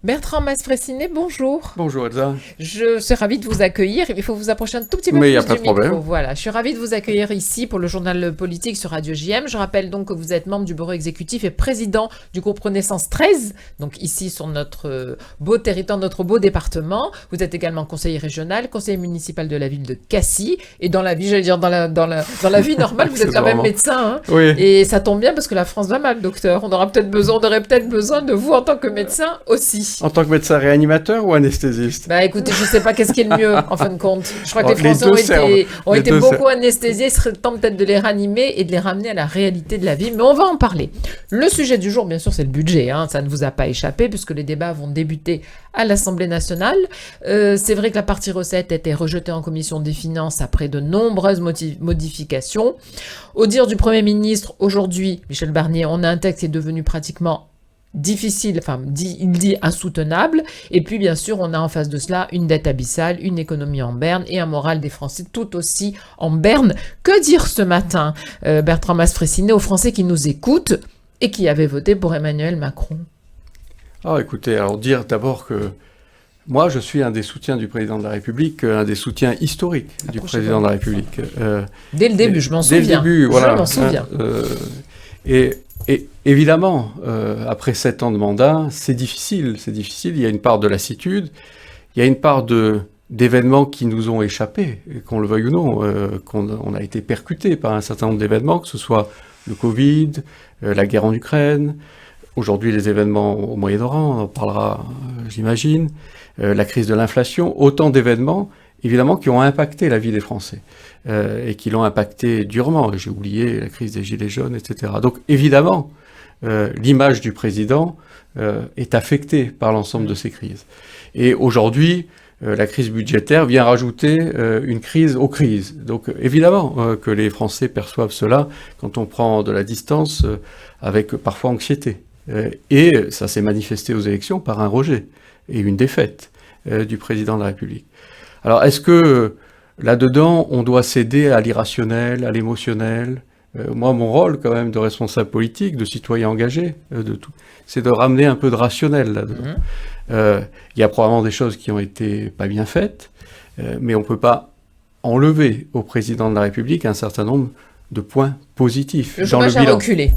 Bertrand Masfressinet, bonjour. Bonjour Elsa. Je suis ravie de vous accueillir. Il faut vous approcher un tout petit peu Mais plus il n'y a du pas de micro. problème. Voilà, je suis ravie de vous accueillir ici pour le journal politique sur Radio JM. Je rappelle donc que vous êtes membre du bureau exécutif et président du groupe Renaissance 13, donc ici sur notre beau territoire, notre beau département. Vous êtes également conseiller régional, conseiller municipal de la ville de Cassis. Et dans la vie, j'allais dire dans la vie normale, vous êtes quand même médecin. Hein. Oui. Et ça tombe bien parce que la France va mal, docteur. On aurait peut-être besoin de vous en tant que médecin aussi. En tant que médecin réanimateur ou anesthésiste? Bah écoutez, je sais pas qu'est-ce qui est le mieux en fin de compte. Je crois que les les Français ont été beaucoup servent. anesthésiés. Il serait temps peut-être de les ranimer et de les ramener à la réalité de la vie. Mais on va en parler. Le sujet du jour, bien sûr, c'est le budget. Hein. Ça ne vous a pas échappé puisque les débats vont débuter à l'Assemblée nationale. C'est vrai que la partie recette a été rejetée en commission des finances après de nombreuses modifications. Au dire du Premier ministre, aujourd'hui, Michel Barnier, on a un texte qui est devenu pratiquement difficile, il dit insoutenable, et puis bien sûr on a en face de cela une dette abyssale, une économie en berne et un moral des Français tout aussi en berne. Que dire ce matin, Bertrand Masfressinet, aux Français qui nous écoutent et qui avaient voté pour Emmanuel Macron? Écoutez, alors dire d'abord que moi je suis un des soutiens du président de la République, un des soutiens historiques du président de la République. Dès le début, je m'en souviens. Dès le début, voilà. Je m'en souviens. Et évidemment, après 7 ans de mandat, c'est difficile. Il y a une part de lassitude, il y a une part d'événements qui nous ont échappé, qu'on le veuille ou non, on a été percuté par un certain nombre d'événements, que ce soit le Covid, la guerre en Ukraine, aujourd'hui les événements au Moyen-Orient, on en parlera, j'imagine, la crise de l'inflation, autant d'événements, évidemment, qui ont impacté la vie des Français et qui l'ont impacté durement. J'ai oublié la crise des Gilets jaunes, etc. Donc, évidemment, l'image du président est affectée par l'ensemble de ces crises. Et aujourd'hui, la crise budgétaire vient rajouter une crise aux crises. Donc, évidemment que les Français perçoivent cela quand on prend de la distance avec parfois anxiété. Et ça s'est manifesté aux élections par un rejet et une défaite du président de la République. Alors, est-ce que là-dedans, on doit céder à l'irrationnel, à l'émotionnel? Moi, mon rôle, quand même, de responsable politique, de citoyen engagé, c'est de ramener un peu de rationnel là-dedans. Il y a probablement des choses qui ont été pas bien faites, mais on ne peut pas enlever au président de la République un certain nombre de points positifs Le dans le chômage a bilan. reculé.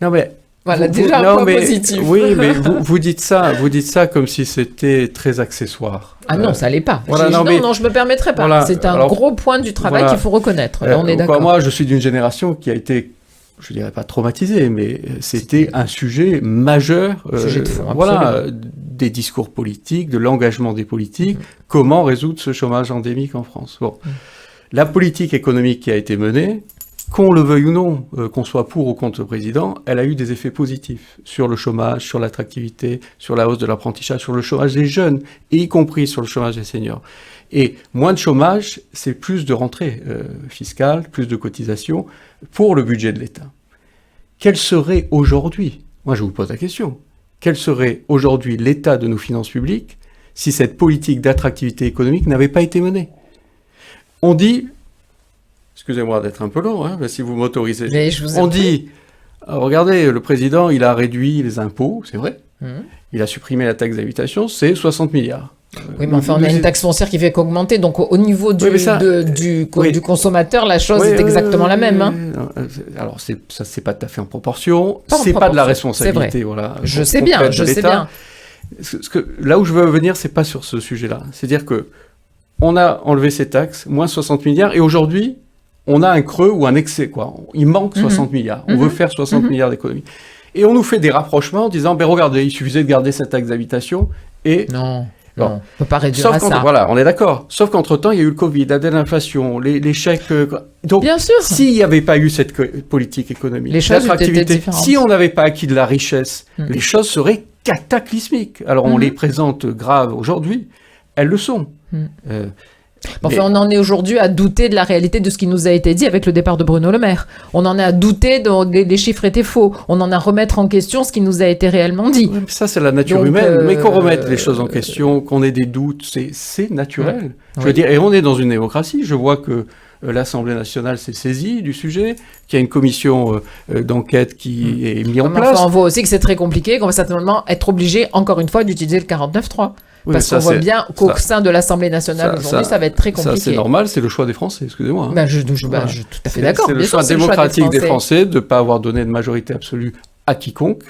Non, mais... Voilà, déjà un point positif. Oui, mais vous dites ça comme si c'était très accessoire. Ah non, ça l'est pas. Voilà, non, je me permettrai pas. Voilà, c'est un gros point du travail qu'il faut reconnaître. Là, on est d'accord. Moi, je suis d'une génération qui a été, je dirais pas traumatisée, mais c'était un sujet majeur. Sujet de fond, voilà, des discours politiques, de l'engagement des politiques. Comment résoudre ce chômage endémique en France? Bon, la politique économique qui a été menée, qu'on le veuille ou non, qu'on soit pour ou contre le président, elle a eu des effets positifs sur le chômage, sur l'attractivité, sur la hausse de l'apprentissage, sur le chômage des jeunes, et y compris sur le chômage des seniors. Et moins de chômage, c'est plus de rentrées fiscales, plus de cotisations pour le budget de l'État. Quel serait aujourd'hui, moi je vous pose la question, quel serait aujourd'hui l'état de nos finances publiques si cette politique d'attractivité économique n'avait pas été menée? On dit... Excusez-moi d'être un peu long, hein, si vous m'autorisez. On dit, regardez, le président, il a réduit les impôts, c'est vrai. Il a supprimé la taxe d'habitation, c'est 60 milliards. Oui, mais enfin, on a une taxe foncière qui fait qu'augmenter, donc au niveau du consommateur, la chose est exactement la même. Hein. Alors, ça, c'est pas tout à fait en proportion. C'est pas de la responsabilité, voilà. Je sais bien. Là où je veux venir, c'est pas sur ce sujet-là. C'est-à-dire que on a enlevé ces taxes, moins 60 milliards, et aujourd'hui, on a un creux ou un excès, quoi. Il manque 60 milliards. On veut faire 60 milliards d'économies. Et on nous fait des rapprochements en disant, regardez, il suffisait de garder cette taxe d'habitation et... Non, on ne peut pas réduire à ça. Voilà, on est d'accord. Sauf qu'entre-temps, il y a eu le Covid, la désinflation, les chèques... Donc, bien sûr. S'il n'y avait pas eu cette politique économique, les choses étaient différentes. Si on n'avait pas acquis de la richesse, les choses seraient cataclysmiques. Alors, on les présente graves aujourd'hui, elles le sont. Enfin, on en est aujourd'hui à douter de la réalité de ce qui nous a été dit avec le départ de Bruno Le Maire. On en est à douter les chiffres étaient faux. On en a à remettre en question ce qui nous a été réellement dit. Oui, ça, c'est la nature humaine. Mais qu'on remette les choses en question, qu'on ait des doutes, c'est naturel. Je veux dire, et on est dans une démocratie. Je vois que l'Assemblée nationale s'est saisie du sujet, qu'il y a une commission d'enquête qui est mise en Enfin, place. on voit aussi que c'est très compliqué, qu'on va certainement être obligé, encore une fois, d'utiliser le 49.3. Oui, parce qu'on voit bien qu'au sein de l'Assemblée nationale aujourd'hui, ça va être très compliqué. Ça, c'est normal, c'est le choix des Français, excusez-moi. Ben, je suis tout à fait d'accord. C'est le choix démocratique des Français de ne pas avoir donné de majorité absolue à quiconque.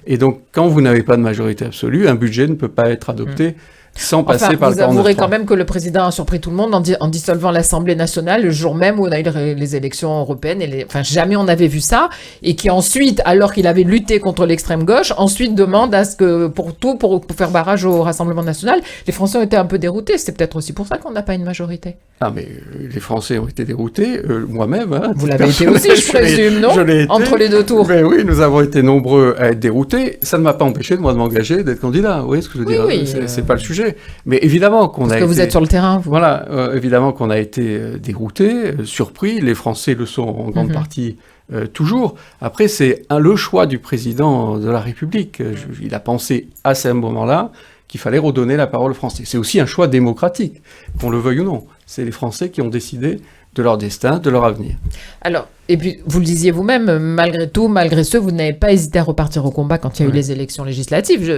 Et donc, quand vous n'avez pas de majorité absolue, un budget ne peut pas être adopté sans passer par le 49.3. Vous avouerez quand même que le président a surpris tout le monde en dissolvant l'Assemblée nationale le jour même où on a eu les élections européennes. Enfin, jamais on n'avait vu ça. Et qui ensuite, alors qu'il avait lutté contre l'extrême gauche, ensuite demande à ce que, pour faire barrage au Rassemblement national, les Français ont été un peu déroutés. C'est peut-être aussi pour ça qu'on n'a pas une majorité. Ah, mais les Français ont été déroutés, moi-même. Hein, vous l'avez été aussi, je présume, non? Je l'ai été. Entre les deux tours. Mais oui, nous avons été nombreux à être déroutés. Ça ne m'a pas empêché, moi, de m'engager, d'être candidat. Vous voyez ce que je veux dire? Oui, c'est pas le sujet. Mais évidemment qu'on a été... Parce que vous êtes sur le terrain, vous. Voilà, évidemment qu'on a été déroutés, surpris. Les Français le sont en grande partie toujours. Après, c'est le choix du président de la République. Il a pensé à ce moment-là qu'il fallait redonner la parole aux Français. C'est aussi un choix démocratique, qu'on le veuille ou non. C'est les Français qui ont décidé de leur destin, de leur avenir. Alors, et puis, vous le disiez vous-même, malgré tout, malgré ce, vous n'avez pas hésité à repartir au combat quand il y a eu les élections législatives.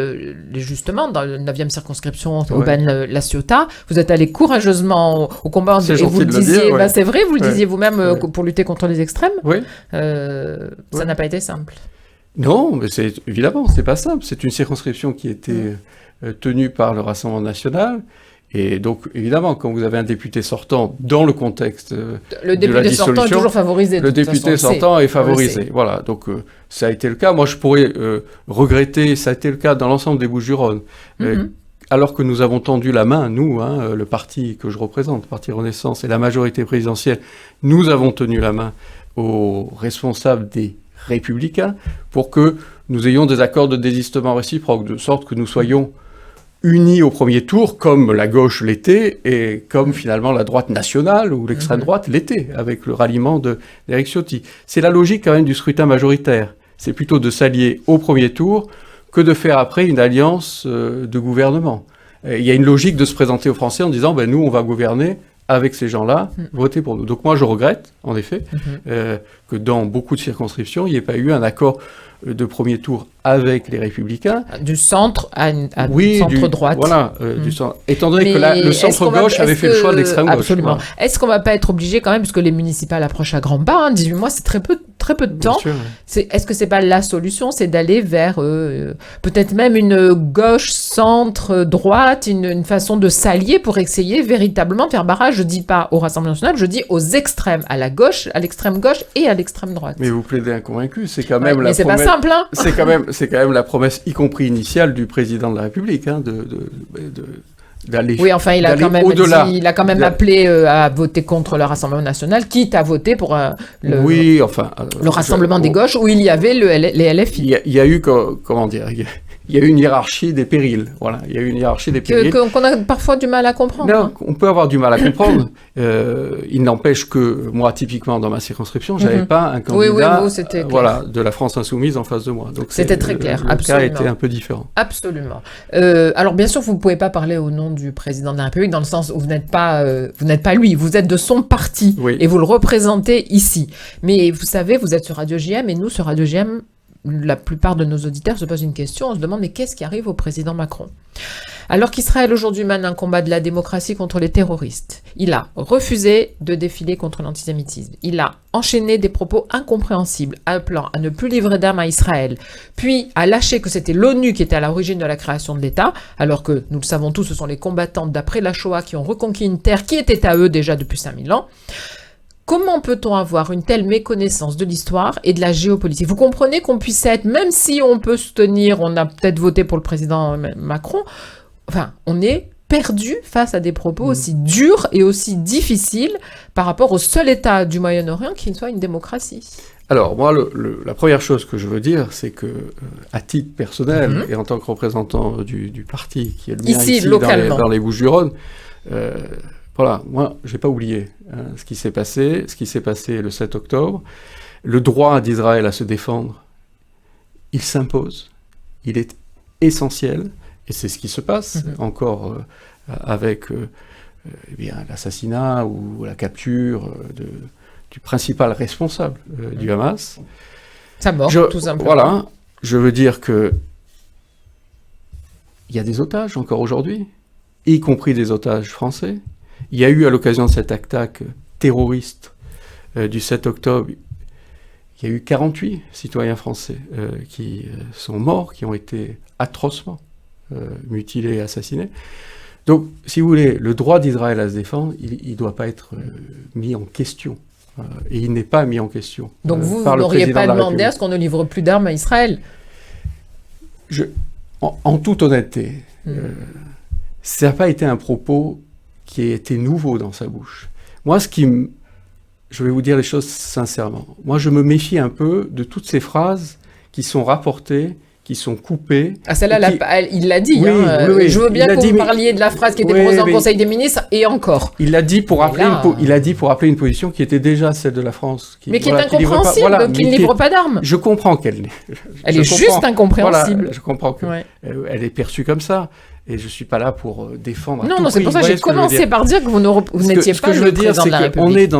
Justement, dans la 9e circonscription, Aubaine-La Ciotat, vous êtes allé courageusement au combat et vous le disiez, c'est vrai, vous le disiez vous-même pour lutter contre les extrêmes. Oui. Ça n'a pas été simple. Non, mais évidemment, c'est pas simple. C'est une circonscription qui était tenue par le Rassemblement national. Et donc, évidemment, quand vous avez un député sortant dans le contexte de la dissolution... Le député sortant est toujours favorisé. Le député sortant est favorisé. Voilà, donc ça a été le cas. Moi, je pourrais regretter, ça a été le cas dans l'ensemble des Bouches-du-Rhône. Alors que nous avons tendu la main, nous, le parti que je représente, le Parti Renaissance et la majorité présidentielle, nous avons tenu la main aux responsables des Républicains pour que nous ayons des accords de désistement réciproque, de sorte que nous soyons unis au premier tour, comme la gauche l'était, et comme finalement la droite nationale ou l'extrême droite l'était, avec le ralliement d'Éric Ciotti. C'est la logique quand même du scrutin majoritaire. C'est plutôt de s'allier au premier tour que de faire après une alliance de gouvernement. Il y a une logique de se présenter aux Français en disant nous, on va gouverner avec ces gens-là, votez pour nous. Donc moi, je regrette, en effet, que dans beaucoup de circonscriptions, il n'y ait pas eu un accord de premier tour avec les Républicains. Du centre à centre-droite. Voilà, du centre. Étant donné que le centre-gauche avait fait le choix de l'extrême-gauche. Absolument. Voilà. Est-ce qu'on ne va pas être obligé quand même, puisque les municipales approchent à grands pas, 18 mois, c'est très peu de temps. Sûr, est-ce que ce n'est pas la solution, c'est d'aller vers peut-être même une gauche-centre-droite, une façon de s'allier pour essayer véritablement de faire barrage, je ne dis pas au Rassemblement national, je dis aux extrêmes, à la gauche, à l'extrême gauche et à l'extrême droite. Mais vous plaidez inconvaincu, c'est quand même mais c'est pas simple, hein. C'est quand même la promesse, y compris initiale, du président de la République, d'aller. Oui, enfin, il a quand même appelé à voter contre le Rassemblement national, quitte à voter pour le Rassemblement des gauches, où il y avait les LFI. Il y a eu, comment dire, il y a eu une hiérarchie des périls. Voilà, il y a eu une hiérarchie des périls. Qu'on a parfois du mal à comprendre. Non, on peut avoir du mal à comprendre. Il n'empêche que moi, typiquement, dans ma circonscription, j'avais pas un candidat de la France insoumise en face de moi. Donc c'était très clair, absolument. Le cas était un peu différent. Absolument. Alors, bien sûr, vous ne pouvez pas parler au nom du président de la République, dans le sens où vous n'êtes pas lui, vous êtes de son parti, et vous le représentez ici. Mais vous savez, vous êtes sur Radio JM, et nous, sur Radio JM, la plupart de nos auditeurs se posent une question, on se demande mais qu'est-ce qui arrive au président Macron? Alors qu'Israël aujourd'hui mène un combat de la démocratie contre les terroristes, il a refusé de défiler contre l'antisémitisme, il a enchaîné des propos incompréhensibles, appelant à ne plus livrer d'armes à Israël, puis a lâché que c'était l'ONU qui était à l'origine de la création de l'État, alors que, nous le savons tous, ce sont les combattants d'après la Shoah qui ont reconquis une terre qui était à eux déjà depuis 5000 ans. Comment peut-on avoir une telle méconnaissance de l'histoire et de la géopolitique? Vous comprenez qu'on puisse être, même si on peut soutenir, on a peut-être voté pour le président Macron, enfin, on est perdu face à des propos aussi durs et aussi difficiles par rapport au seul État du Moyen-Orient qui soit une démocratie. Alors, moi, la première chose que je veux dire, c'est que, à titre personnel, et en tant que représentant du parti qui est le mien ici dans les Bouches-du-Rhône, voilà, moi, je n'ai pas oublié ce qui s'est passé le 7 octobre. Le droit d'Israël à se défendre, il s'impose, il est essentiel, et c'est ce qui se passe encore avec eh bien, l'assassinat ou la capture du principal responsable du Hamas. Sa mort, tout simplement. Voilà, je veux dire que il y a des otages encore aujourd'hui, y compris des otages français. Il y a eu, à l'occasion de cette attaque terroriste du 7 octobre, il y a eu 48 citoyens français qui sont morts, qui ont été atrocement mutilés et assassinés. Donc, si vous voulez, le droit d'Israël à se défendre, il ne doit pas être mis en question. Et il n'est pas mis en question. Donc vous n'auriez pas demandé à ce qu'on ne livre plus d'armes à Israël? En toute honnêteté, ça n'a pas été un propos qui a été nouveau dans sa bouche. Moi, je vais vous dire les choses sincèrement. Moi, je me méfie un peu de toutes ces phrases qui sont rapportées, qui sont coupées. Ah, celle-là, il l'a dit. Oui, hein. oui, je veux bien que vous parliez de la phrase qui était proposée en Conseil des ministres, et encore. Il l'a dit pour rappeler une position qui était déjà celle de la France. Mais qui est incompréhensible, qui ne livre pas d'armes. Je comprends qu'elle n'est. Elle est juste incompréhensible. Voilà, je comprends qu'elle est perçue comme ça. Et je ne suis pas là pour défendre. Non, c'est pour ça que j'ai commencé par dire que vous n'étiez pas le président de la République.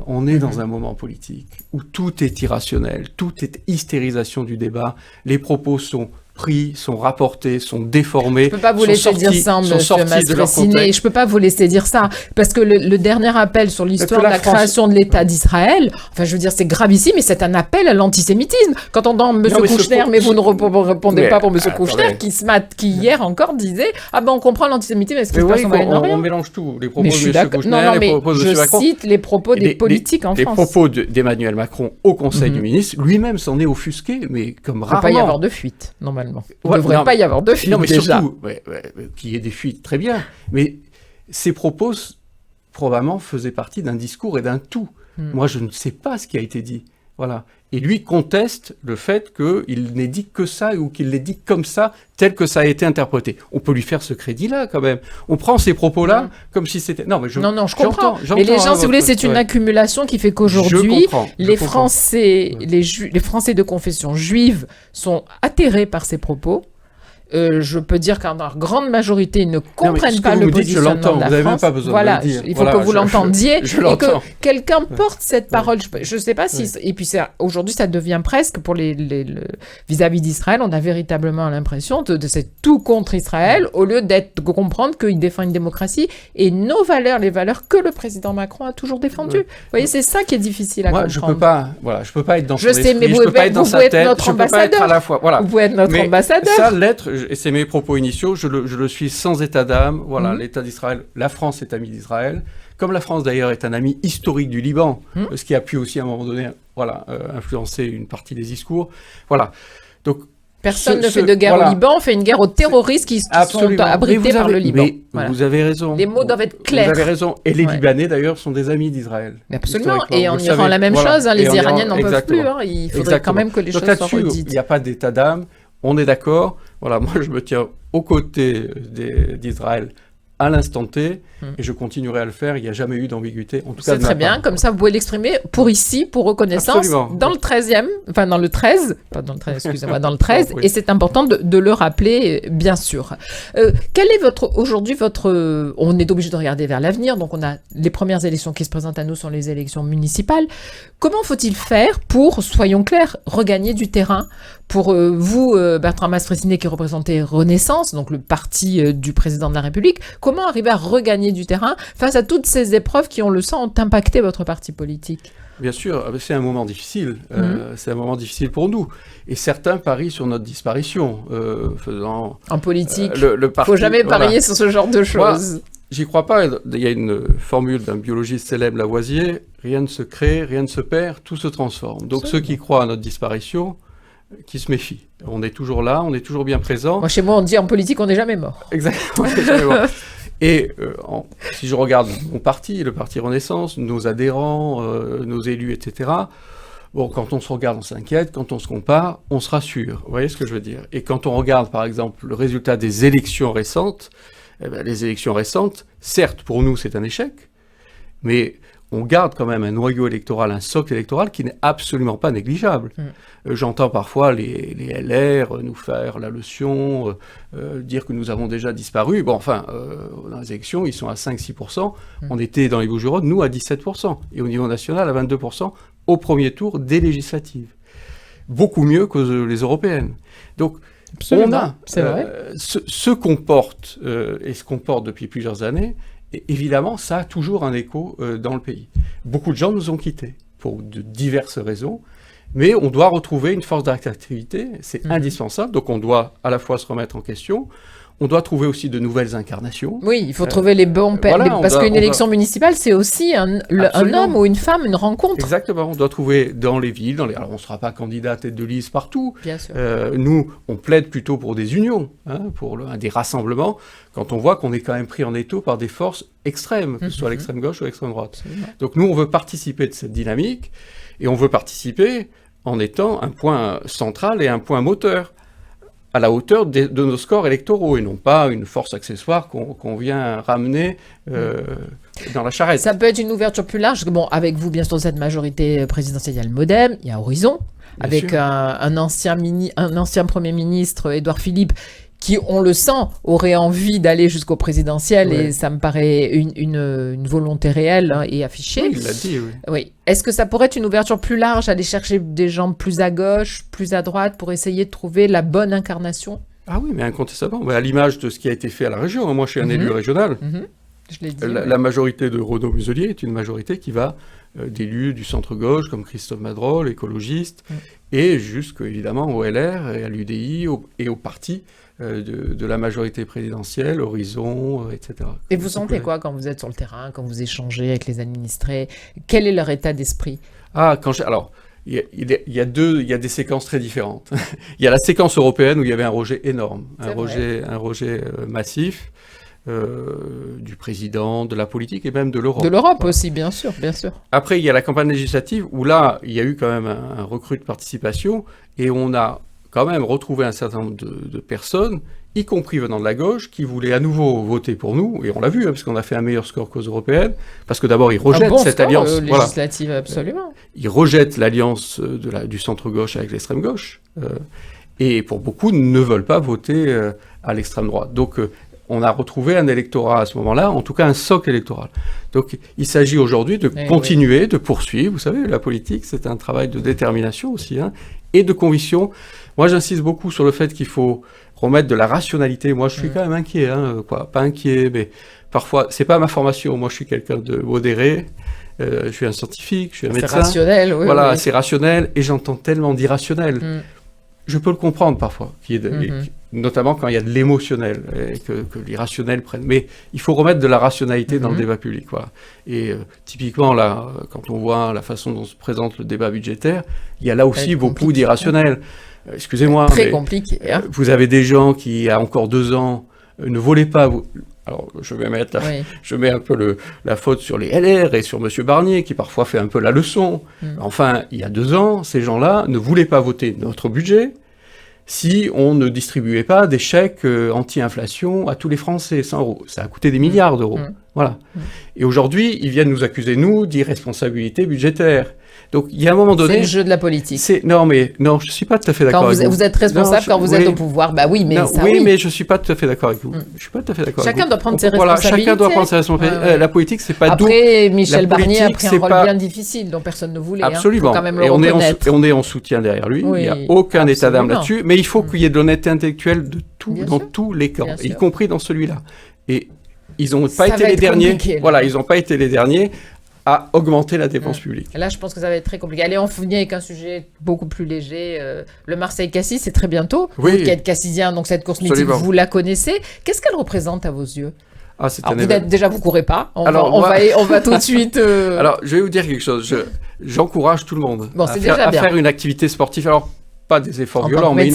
On est dans un moment politique où tout est irrationnel, tout est hystérisation du débat. Les propos sont pris, sont rapportés, sont déformés. Je ne peux pas vous laisser dire ça, monsieur Mastroianni. Je ne peux pas vous laisser dire ça. Parce que le dernier appel sur l'histoire de la création de l'État d'Israël, enfin, je veux dire, c'est gravissime, mais c'est un appel à l'antisémitisme. Quand on entend M. Kouchner, mais vous ne répondez pas pour M. Kouchner, qui hier encore disait « Ah ben, on comprend l'antisémitisme, est-ce qu'il se passe au Moyen-Orient ?» On mélange tout. Les propos de M. Kouchner, les propos de M. Macron. Je cite les propos des politiques en France. Les propos d'Emmanuel Macron au Conseil du ministre, lui-même s'en est offusqué, mais comme rarement. Il ne peut pas y avoir de fuite, normalement. Il ne devrait pas y avoir de fuite, non, mais déjà. Surtout, qu'il y ait des fuites, très bien. Mais ces propos, probablement, faisaient partie d'un discours et d'un tout. Moi, je ne sais pas ce qui a été dit. Voilà. Et lui conteste le fait qu'il n'ait dit que ça ou qu'il l'ait dit comme ça, tel que ça a été interprété. On peut lui faire ce crédit-là, quand même. On prend ces propos-là comme si c'était... Non, je comprends. Mais les gens, si vous voulez, c'est une accumulation qui fait qu'aujourd'hui, les Français de confession juive sont atterrés par ces propos. Je peux dire qu'en leur grande majorité, ils ne comprennent pas le positionnement de la France. Vous n'avez même pas besoin de le dire. Il faut que vous l'entendiez et que quelqu'un porte cette parole. Je ne sais pas si... Et puis aujourd'hui, ça devient presque, pour vis-à-vis d'Israël, on a véritablement l'impression de c'est tout contre Israël, au lieu de comprendre qu'il défend une démocratie et nos valeurs, les valeurs que le président Macron a toujours défendues. Vous voyez, c'est ça qui est difficile à comprendre. Je peux pas être dans son esprit, je sais, mais vous pouvez être notre ambassadeur. Vous pouvez être notre ambassadeur. Ça, l'être... Et c'est mes propos initiaux, je le suis sans état d'âme. Voilà, l'État d'Israël, la France est amie d'Israël, comme la France d'ailleurs est un ami historique du Liban, ce qui a pu aussi à un moment donné influencer une partie des discours. Voilà. Donc, personne ne fait de guerre au Liban, on fait une guerre aux terroristes qui sont abrités par le Liban. Mais vous avez raison. Les mots doivent être clairs. Vous avez raison. Et les Libanais d'ailleurs sont des amis d'Israël. Absolument. Et en Iran, la même chose. Les Iraniens n'en peuvent plus. Il faudrait quand même que les choses soient redites. Il n'y a pas d'état d'âme. On est d'accord. Voilà, moi je me tiens aux côtés d'Israël à l'instant T, et je continuerai à le faire. Il n'y a jamais eu d'ambiguïté. En tout cas, c'est très bien. Comme ça, vous pouvez l'exprimer pour reconnaissance. Absolument. Dans le 13e, enfin dans le 13, pas dans le 13, excusez-moi, dans le 13, oui. Et c'est important de le rappeler, bien sûr. Quel est aujourd'hui votre... On est obligé de regarder vers l'avenir, donc on a les premières élections qui se présentent à nous sont les élections municipales. Comment faut-il faire pour, soyons clairs, regagner du terrain pour vous, Bertrand Mastroianni, qui représentez Renaissance, donc le parti du président de la République, comment arriver à regagner du terrain face à toutes ces épreuves qui, on le sent, ont impacté votre parti politique? Bien sûr, c'est un moment difficile. C'est un moment difficile pour nous. Et certains parient sur notre disparition, faisant... En politique, il ne faut jamais parier sur ce genre de choses. Moi, j'y crois pas. Il y a une formule d'un biologiste célèbre, Lavoisier, rien ne se crée, rien ne se perd, tout se transforme. Donc ceux qui croient à notre disparition, qui se méfient. On est toujours là, on est toujours bien présent. Moi, chez moi, on dit en politique, on n'est jamais mort. Exactement, on n'est jamais mort. Et si je regarde mon parti, le parti Renaissance, nos adhérents, nos élus, etc., bon, quand on se regarde, on s'inquiète, quand on se compare, on se rassure. Vous voyez ce que je veux dire? Et quand on regarde, par exemple, le résultat des élections récentes, les élections récentes, certes, pour nous, c'est un échec, mais on garde quand même un noyau électoral, un socle électoral qui n'est absolument pas négligeable. J'entends parfois les LR nous faire la leçon, dire que nous avons déjà disparu. Bon, enfin, dans les élections, ils sont à 5-6%. On était dans les Bouches-du-Rhône, nous, à 17%. Et au niveau national, à 22% au premier tour des législatives. Beaucoup mieux que les européennes. Donc, on a ce qu'on porte, et ce qu'on porte depuis plusieurs années, et évidemment, ça a toujours un écho dans le pays. Beaucoup de gens nous ont quittés, pour de diverses raisons, mais on doit retrouver une force d'attractivité, c'est indispensable, donc on doit à la fois se remettre en question, on doit trouver aussi de nouvelles incarnations. Oui, il faut trouver les bons... parce qu'une élection municipale, c'est aussi un homme ou une femme, une rencontre. Exactement, on doit trouver dans les villes, alors on ne sera pas candidat à tête de liste partout. Bien sûr. Nous, on plaide plutôt pour des unions, pour des rassemblements, quand on voit qu'on est quand même pris en étau par des forces extrêmes, que ce soit l'extrême gauche ou l'extrême droite. Absolument. Donc nous, on veut participer de cette dynamique, et on veut participer en étant un point central et un point moteur, à la hauteur de nos scores électoraux, et non pas une force accessoire qu'on vient ramener dans la charrette. Ça peut être une ouverture plus large. Bon, avec vous, bien sûr, cette majorité présidentielle, il y a le MoDem, il y a Horizon, avec un ancien Premier ministre, Édouard Philippe, qui, on le sent, aurait envie d'aller jusqu'au présidentiel, et ça me paraît une volonté réelle et affichée. Oui, il l'a dit, oui. Oui. Est-ce que ça pourrait être une ouverture plus large, aller chercher des gens plus à gauche, plus à droite, pour essayer de trouver la bonne incarnation ? Ah oui, mais incontestablement. À l'image de ce qui a été fait à la région. Moi, je suis un élu régional. Je l'ai dit. La majorité de Renaud Muselier est une majorité qui va d'élus du centre-gauche, comme Christophe Madrol, écologiste, et jusque, évidemment, au LR et à l'UDI et au parti de la majorité présidentielle, Horizon, etc. Et vous sentez quoi quand vous êtes sur le terrain, quand vous échangez avec les administrés ? Quel est leur état d'esprit ? Alors, il y a des séquences très différentes. Il y a la séquence européenne où il y avait un rejet énorme, un rejet massif du président, de la politique et même de l'Europe. De l'Europe aussi, bien sûr, bien sûr. Après, il y a la campagne législative où là, il y a eu quand même un recrue de participation et on a quand même retrouvé un certain nombre de personnes, y compris venant de la gauche, qui voulaient à nouveau voter pour nous, et on l'a vu, parce qu'on a fait un meilleur score qu'aux européennes, parce que d'abord, ils rejettent cette alliance législative, absolument. Ils rejettent l'alliance du centre-gauche avec l'extrême gauche, et pour beaucoup, ne veulent pas voter à l'extrême droite. Donc, on a retrouvé un électorat à ce moment-là, en tout cas un socle électoral. Donc il s'agit aujourd'hui de continuer, de poursuivre. Vous savez, la politique, c'est un travail de détermination aussi, et de conviction. Moi, j'insiste beaucoup sur le fait qu'il faut remettre de la rationalité. Moi, je suis quand même inquiet, pas inquiet, mais parfois, c'est pas ma formation. Moi, je suis quelqu'un de modéré. Je suis un scientifique, je suis un médecin. C'est rationnel, oui. Voilà, c'est rationnel, et j'entends tellement d'irrationnel. Je peux le comprendre parfois, notamment quand il y a de l'émotionnel, et que l'irrationnel prenne. Mais il faut remettre de la rationalité dans le débat public. Voilà. Et typiquement, là, quand on voit la façon dont se présente le débat budgétaire, il y a là aussi beaucoup d'irrationnel. Excusez-moi, très compliqué. Vous avez des gens qui, il y a encore 2 ans, ne voulaient pas... Alors, je mets un peu la faute sur les LR et sur M. Barnier, qui parfois fait un peu la leçon. Enfin, il y a 2 ans, ces gens-là ne voulaient pas voter notre budget si on ne distribuait pas des chèques anti-inflation à tous les Français, 100 €. Ça a coûté des milliards d'euros. Voilà. Et aujourd'hui, ils viennent nous accuser, nous, d'irresponsabilité budgétaire. Donc, il y a un moment donné... C'est le jeu de la politique. Non, je ne suis pas tout à fait d'accord avec vous. Vous êtes responsable quand vous êtes au pouvoir. Bah oui, mais mais je ne suis pas tout à fait d'accord avec vous. Je suis pas tout à fait d'accord avec vous. Chacun doit prendre ses responsabilités. Chacun doit prendre ses responsabilités. La politique, c'est pas Après, Michel Barnier a pris un rôle bien difficile dont personne ne voulait. Absolument. Faut quand même le reconnaître. Et on est en soutien derrière lui. Il n'y a aucun état d'âme là-dessus. Mais il faut qu'il y ait de l'honnêteté intellectuelle dans tous les camps, y compris dans celui-là. Et ils n'ont pas été les derniers. Voilà, ils n'ont pas été les derniers à augmenter la dépense publique. Là, je pense que ça va être très compliqué. Allez, on finit avec un sujet beaucoup plus léger. Le Marseille-Cassis, c'est très bientôt. Vous qui êtes cassisien, donc cette course mythique, vous la connaissez. Qu'est-ce qu'elle représente à vos yeux ? Déjà, vous courez pas. On va tout de suite... Alors, je vais vous dire quelque chose. J'encourage tout le monde à faire une activité sportive. Alors, pas des efforts violents, mais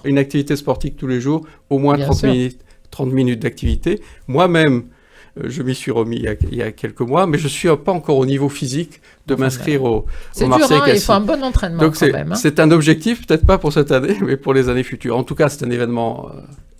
une activité sportive tous les jours, au moins 30 minutes d'activité. Moi-même, je m'y suis remis il y a quelques mois, mais je ne suis pas encore au niveau physique de m'inscrire au Marseille-Cassis. Il faut un bon entraînement. Donc c'est un objectif, peut-être pas pour cette année, mais pour les années futures. En tout cas, c'est un événement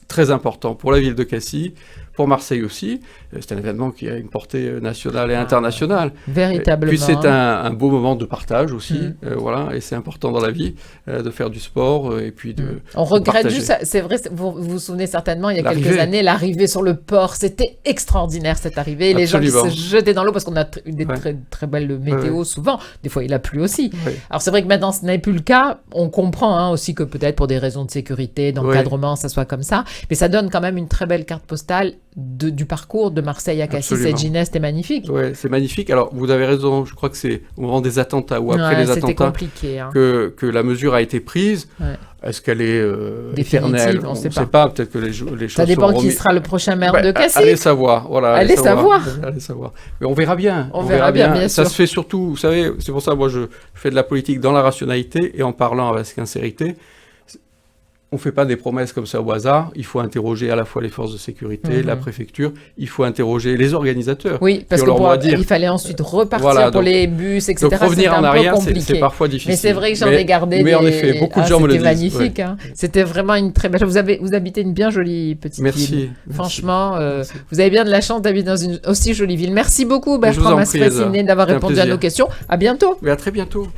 très important pour la ville de Cassis, pour Marseille aussi. C'est un événement qui a une portée nationale et internationale. Véritablement. Puis c'est un beau moment de partage aussi, voilà, et c'est important dans la vie de faire du sport et puis de On regrette partager. juste, c'est vrai, vous vous souvenez certainement, il y a quelques L'arrivée. années, l'arrivée sur le port, c'était extraordinaire cette arrivée. Les gens qui Absolument. se jetaient dans l'eau parce qu'on a eu des Ouais. très, très belles météos souvent. Des fois, il a plu aussi. Ouais. Alors c'est vrai que maintenant, ce n'est plus le cas. On comprend hein, aussi que peut-être pour des raisons de sécurité, d'encadrement, ça soit comme ça. Mais ça donne quand même une très belle carte postale du parcours de Marseille à Cassis. Absolument. Cette Gineste est magnifique. Ouais, c'est magnifique. Alors, vous avez raison, je crois que c'est au moment des attentats ou après Ouais, les c'était attentats compliqué. Hein. que la mesure a été prise. Ouais. Est-ce qu'elle est Définitive, éternelle? on ne sait sait pas. pas. Peut-être que les choses Ça dépend seront qui remises. sera le prochain maire Bah, de Cassis. Allez savoir, voilà. Allez savoir. Allez savoir. Mais on verra bien. On verra bien Ça sûr. se fait surtout, vous savez, c'est pour ça moi je fais de la politique dans la rationalité et en parlant avec sincérité. On ne fait pas des promesses comme ça au hasard. Il faut interroger à la fois les forces de sécurité, la préfecture. Il faut interroger les organisateurs. Oui, parce qui ont leur mot à dire. qu'il fallait ensuite repartir Voilà, pour donc- les bus, etc. Donc revenir C'était en un arrière, peu c'est compliqué. parfois difficile. Mais c'est vrai que j'en ai gardé Mais en effet, beaucoup de gens me le disent. C'était magnifique. ouais. Hein. C'était vraiment une très belle... Vous habitez une bien jolie petite Merci. ville. merci. Franchement, Merci. vous avez bien de la chance d'habiter dans une aussi jolie ville. Merci beaucoup, Je vous Bertrand en prie, Elsa. Masfressiné, d'avoir C'était un répondu à nos plaisir. questions. À bientôt. Mais à très bientôt.